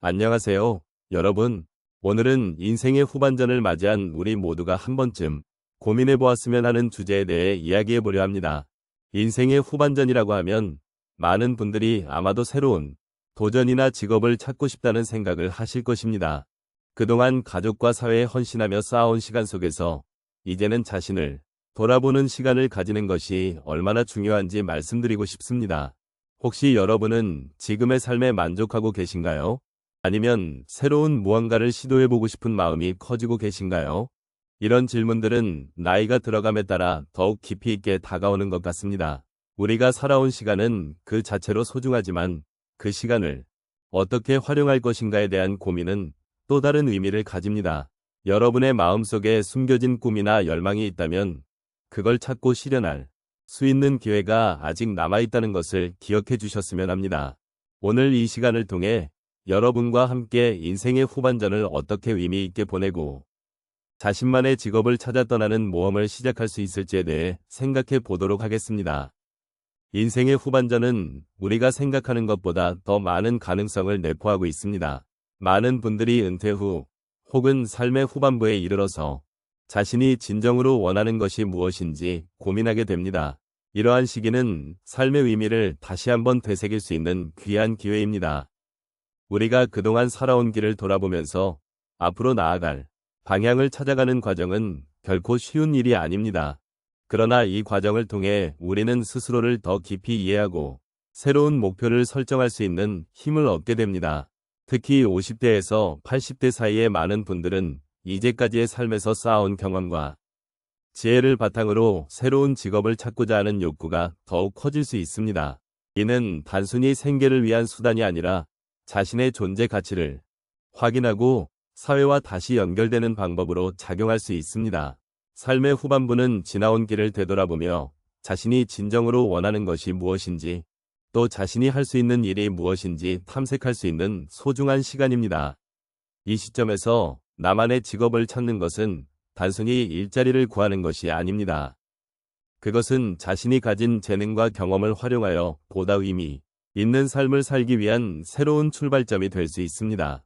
안녕하세요, 여러분. 오늘은 인생의 후반전을 맞이한 우리 모두가 한 번쯤 고민해 보았으면 하는 주제에 대해 이야기해 보려 합니다. 인생의 후반전이라고 하면 많은 분들이 아마도 새로운 도전이나 직업을 찾고 싶다는 생각을 하실 것입니다. 그동안 가족과 사회에 헌신하며 쌓아온 시간 속에서 이제는 자신을 돌아보는 시간을 가지는 것이 얼마나 중요한지 말씀드리고 싶습니다. 혹시 여러분은 지금의 삶에 만족하고 계신가요? 아니면 새로운 무언가를 시도해보고 싶은 마음이 커지고 계신가요? 이런 질문들은 나이가 들어감에 따라 더욱 깊이 있게 다가오는 것 같습니다. 우리가 살아온 시간은 그 자체로 소중하지만 그 시간을 어떻게 활용할 것인가에 대한 고민은 또 다른 의미를 가집니다. 여러분의 마음속에 숨겨진 꿈이나 열망이 있다면 그걸 찾고 실현할 수 있는 기회가 아직 남아있다는 것을 기억해 주셨으면 합니다. 오늘 이 시간을 통해 여러분과 함께 인생의 후반전을 어떻게 의미 있게 보내고 자신만의 직업을 찾아 떠나는 모험을 시작할 수 있을지에 대해 생각해 보도록 하겠습니다. 인생의 후반전은 우리가 생각하는 것보다 더 많은 가능성을 내포하고 있습니다. 많은 분들이 은퇴 후 혹은 삶의 후반부에 이르러서 자신이 진정으로 원하는 것이 무엇인지 고민하게 됩니다. 이러한 시기는 삶의 의미를 다시 한번 되새길 수 있는 귀한 기회입니다. 우리가 그동안 살아온 길을 돌아보면서 앞으로 나아갈 방향을 찾아가는 과정은 결코 쉬운 일이 아닙니다. 그러나 이 과정을 통해 우리는 스스로를 더 깊이 이해하고 새로운 목표를 설정할 수 있는 힘을 얻게 됩니다. 특히 50대에서 80대 사이의 많은 분들은 이제까지의 삶에서 쌓아온 경험과 지혜를 바탕으로 새로운 직업을 찾고자 하는 욕구가 더욱 커질 수 있습니다. 이는 단순히 생계를 위한 수단이 아니라 자신의 존재 가치를 확인하고 사회와 다시 연결되는 방법으로 작용할 수 있습니다. 삶의 후반부는 지나온 길을 되돌아보며 자신이 진정으로 원하는 것이 무엇인지 또 자신이 할 수 있는 일이 무엇인지 탐색할 수 있는 소중한 시간입니다. 이 시점에서 나만의 직업을 찾는 것은 단순히 일자리를 구하는 것이 아닙니다. 그것은 자신이 가진 재능과 경험을 활용하여 보다 의미 있는 삶을 살기 위한 새로운 출발점이 될 수 있습니다.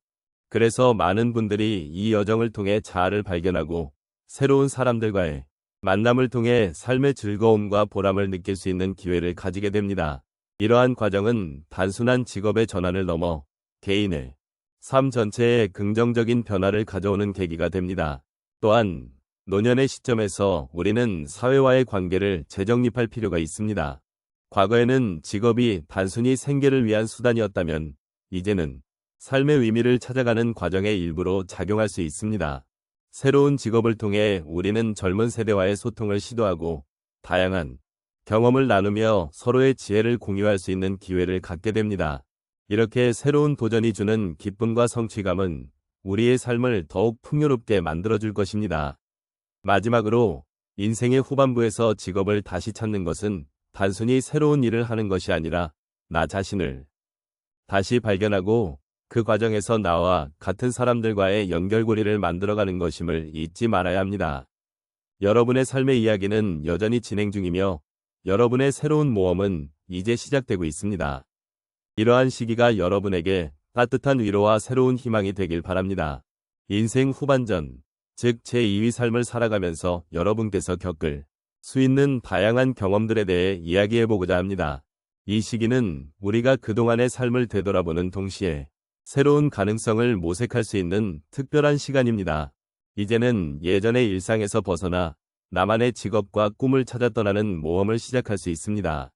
그래서 많은 분들이 이 여정을 통해 자아를 발견하고 새로운 사람들과의 만남을 통해 삶의 즐거움과 보람을 느낄 수 있는 기회를 가지게 됩니다. 이러한 과정은 단순한 직업의 전환을 넘어 개인의 삶 전체에 긍정적인 변화를 가져오는 계기가 됩니다. 또한 노년의 시점에서 우리는 사회와의 관계를 재정립할 필요가 있습니다. 과거에는 직업이 단순히 생계를 위한 수단이었다면 이제는 삶의 의미를 찾아가는 과정의 일부로 작용할 수 있습니다. 새로운 직업을 통해 우리는 젊은 세대와의 소통을 시도하고 다양한 경험을 나누며 서로의 지혜를 공유할 수 있는 기회를 갖게 됩니다. 이렇게 새로운 도전이 주는 기쁨과 성취감은 우리의 삶을 더욱 풍요롭게 만들어줄 것입니다. 마지막으로 인생의 후반부에서 직업을 다시 찾는 것은 단순히 새로운 일을 하는 것이 아니라 나 자신을 다시 발견하고 그 과정에서 나와 같은 사람들과의 연결고리를 만들어가는 것임을 잊지 말아야 합니다. 여러분의 삶의 이야기는 여전히 진행 중이며 여러분의 새로운 모험은 이제 시작되고 있습니다. 이러한 시기가 여러분에게 따뜻한 위로와 새로운 희망이 되길 바랍니다. 인생 후반전, 즉 제2의 삶을 살아가면서 여러분께서 겪을 수 있는 다양한 경험들에 대해 이야기해보고자 합니다. 이 시기는 우리가 그동안의 삶을 되돌아보는 동시에 새로운 가능성을 모색할 수 있는 특별한 시간입니다. 이제는 예전의 일상에서 벗어나 나만의 직업과 꿈을 찾아 떠나는 모험을 시작할 수 있습니다.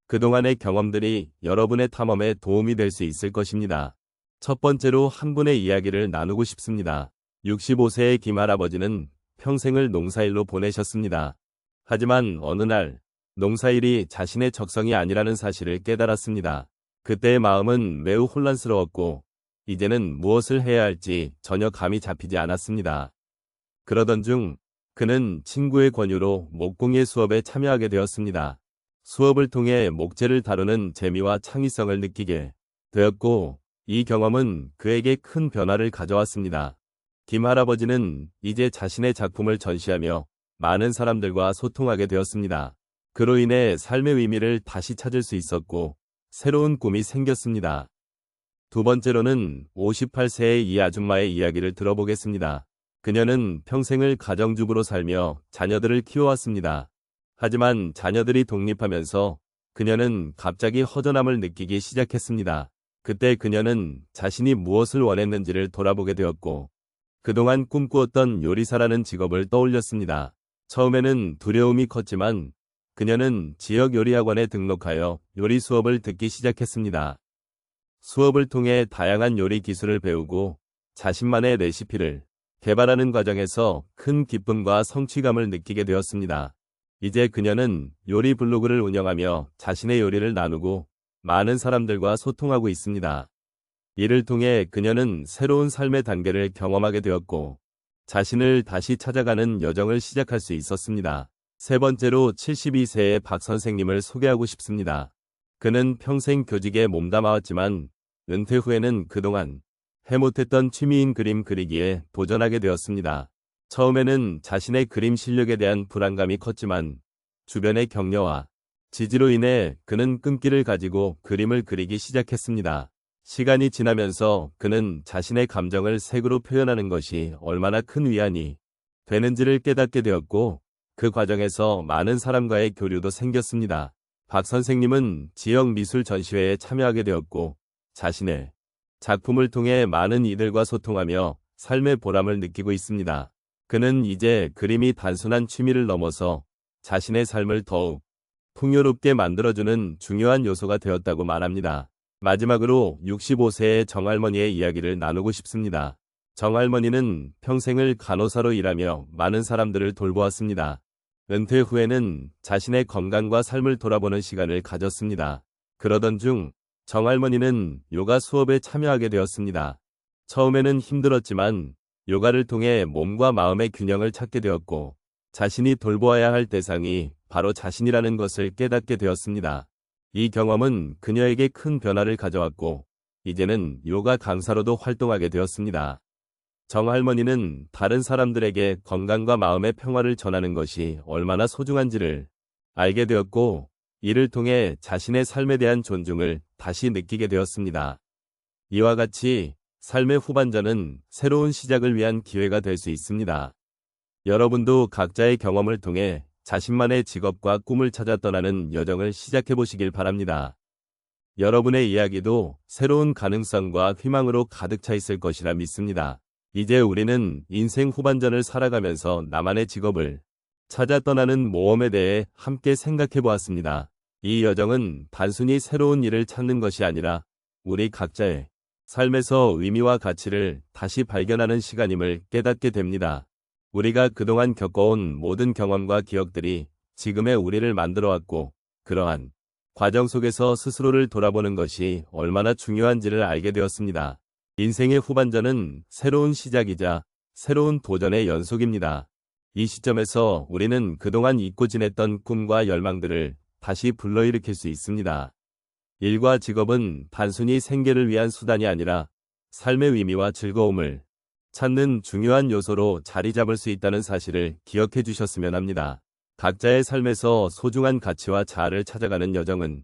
그동안의 경험들이 여러분의 탐험에 도움이 될 수 있을 것입니다. 첫 번째로 한 분의 이야기를 나누고 싶습니다. 65세의 김할아버지는 평생을 농사일로 보내셨습니다. 하지만 어느 날 농사일이 자신의 적성이 아니라는 사실을 깨달았습니다. 그때의 마음은 매우 혼란스러웠고 이제는 무엇을 해야 할지 전혀 감이 잡히지 않았습니다. 그러던 중 그는 친구의 권유로 목공예 수업에 참여하게 되었습니다. 수업을 통해 목재를 다루는 재미와 창의성을 느끼게 되었고 이 경험은 그에게 큰 변화를 가져왔습니다. 김 할아버지는 이제 자신의 작품을 전시하며 많은 사람들과 소통하게 되었습니다. 그로 인해 삶의 의미를 다시 찾을 수 있었고 새로운 꿈이 생겼습니다. 두 번째로는 58세의 이 아줌마의 이야기를 들어보겠습니다. 그녀는 평생을 가정주부로 살며 자녀들을 키워왔습니다. 하지만 자녀들이 독립하면서 그녀는 갑자기 허전함을 느끼기 시작했습니다. 그때 그녀는 자신이 무엇을 원했는지를 돌아보게 되었고 그동안 꿈꾸었던 요리사라는 직업을 떠올렸습니다. 처음에는 두려움이 컸지만 그녀는 지역 요리학원에 등록하여 요리 수업을 듣기 시작했습니다. 수업을 통해 다양한 요리 기술을 배우고 자신만의 레시피를 개발하는 과정에서 큰 기쁨과 성취감을 느끼게 되었습니다. 이제 그녀는 요리 블로그를 운영하며 자신의 요리를 나누고 많은 사람들과 소통하고 있습니다. 이를 통해 그녀는 새로운 삶의 단계를 경험하게 되었고 자신을 다시 찾아가는 여정을 시작할 수 있었습니다. 세 번째로 72세의 박 선생님을 소개하고 싶습니다. 그는 평생 교직에 몸담아왔지만 은퇴 후에는 그동안 해못했던 취미인 그림 그리기에 도전하게 되었습니다. 처음에는 자신의 그림 실력에 대한 불안감이 컸지만 주변의 격려와 지지로 인해 그는 끈기를 가지고 그림을 그리기 시작했습니다. 시간이 지나면서 그는 자신의 감정을 색으로 표현하는 것이 얼마나 큰 위안이 되는지를 깨닫게 되었고 그 과정에서 많은 사람과의 교류도 생겼습니다. 박 선생님은 지역 미술 전시회에 참여하게 되었고 자신의 작품을 통해 많은 이들과 소통하며 삶의 보람을 느끼고 있습니다. 그는 이제 그림이 단순한 취미를 넘어서 자신의 삶을 더욱 풍요롭게 만들어주는 중요한 요소가 되었다고 말합니다. 마지막으로 65세의 정할머니의 이야기를 나누고 싶습니다. 정할머니는 평생을 간호사로 일하며 많은 사람들을 돌보았습니다. 은퇴 후에는 자신의 건강과 삶을 돌아보는 시간을 가졌습니다. 그러던 중 정할머니는 요가 수업에 참여하게 되었습니다. 처음에는 힘들었지만 요가를 통해 몸과 마음의 균형을 찾게 되었고 자신이 돌보아야 할 대상이 바로 자신이라는 것을 깨닫게 되었습니다. 이 경험은 그녀에게 큰 변화를 가져왔고 이제는 요가 강사로도 활동하게 되었습니다. 정할머니는 다른 사람들에게 건강과 마음의 평화를 전하는 것이 얼마나 소중한지를 알게 되었고 이를 통해 자신의 삶에 대한 존중을 다시 느끼게 되었습니다. 이와 같이 삶의 후반전은 새로운 시작을 위한 기회가 될 수 있습니다. 여러분도 각자의 경험을 통해 자신만의 직업과 꿈을 찾아 떠나는 여정을 시작해 보시길 바랍니다. 여러분의 이야기도 새로운 가능성과 희망으로 가득 차 있을 것이라 믿습니다. 이제 우리는 인생 후반전을 살아가면서 나만의 직업을 찾아 떠나는 모험에 대해 함께 생각해 보았습니다. 이 여정은 단순히 새로운 일을 찾는 것이 아니라 우리 각자의 삶에서 의미와 가치를 다시 발견하는 시간임을 깨닫게 됩니다. 우리가 그동안 겪어온 모든 경험과 기억들이 지금의 우리를 만들어왔고 그러한 과정 속에서 스스로를 돌아보는 것이 얼마나 중요한지를 알게 되었습니다. 인생의 후반전은 새로운 시작이자 새로운 도전의 연속입니다. 이 시점에서 우리는 그동안 잊고 지냈던 꿈과 열망들을 다시 불러일으킬 수 있습니다. 일과 직업은 단순히 생계를 위한 수단이 아니라 삶의 의미와 즐거움을 찾는 중요한 요소로 자리 잡을 수 있다는 사실을 기억해 주셨으면 합니다. 각자의 삶에서 소중한 가치와 자아를 찾아가는 여정은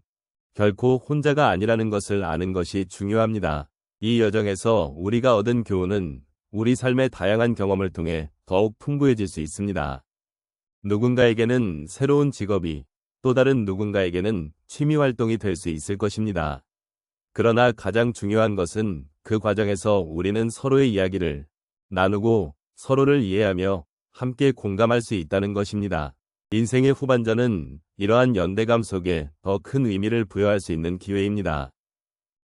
결코 혼자가 아니라는 것을 아는 것이 중요합니다. 이 여정에서 우리가 얻은 교훈은 우리 삶의 다양한 경험을 통해 더욱 풍부해질 수 있습니다. 누군가에게는 새로운 직업이 또 다른 누군가에게는 취미 활동이 될 수 있을 것입니다. 그러나 가장 중요한 것은 그 과정에서 우리는 서로의 이야기를 나누고 서로를 이해하며 함께 공감할 수 있다는 것입니다. 인생의 후반전은 이러한 연대감 속에 더 큰 의미를 부여할 수 있는 기회입니다.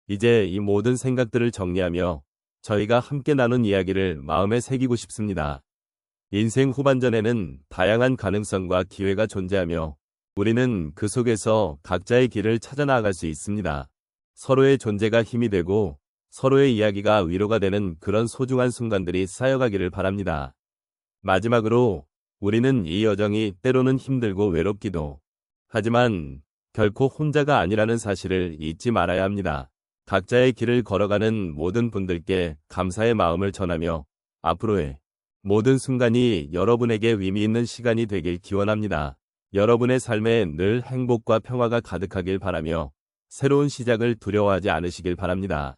이제 이 모든 생각들을 정리하며 저희가 함께 나눈 이야기를 마음에 새기고 싶습니다. 인생 후반전에는 다양한 가능성과 기회가 존재하며 우리는 그 속에서 각자의 길을 찾아 나아갈 수 있습니다. 서로의 존재가 힘이 되고 서로의 이야기가 위로가 되는 그런 소중한 순간들이 쌓여가기를 바랍니다. 마지막으로 우리는 이 여정이 때로는 힘들고 외롭기도 하지만 결코 혼자가 아니라는 사실을 잊지 말아야 합니다. 각자의 길을 걸어가는 모든 분들께 감사의 마음을 전하며 앞으로의 모든 순간이 여러분에게 의미 있는 시간이 되길 기원합니다. 여러분의 삶에 늘 행복과 평화가 가득하길 바라며 새로운 시작을 두려워하지 않으시길 바랍니다.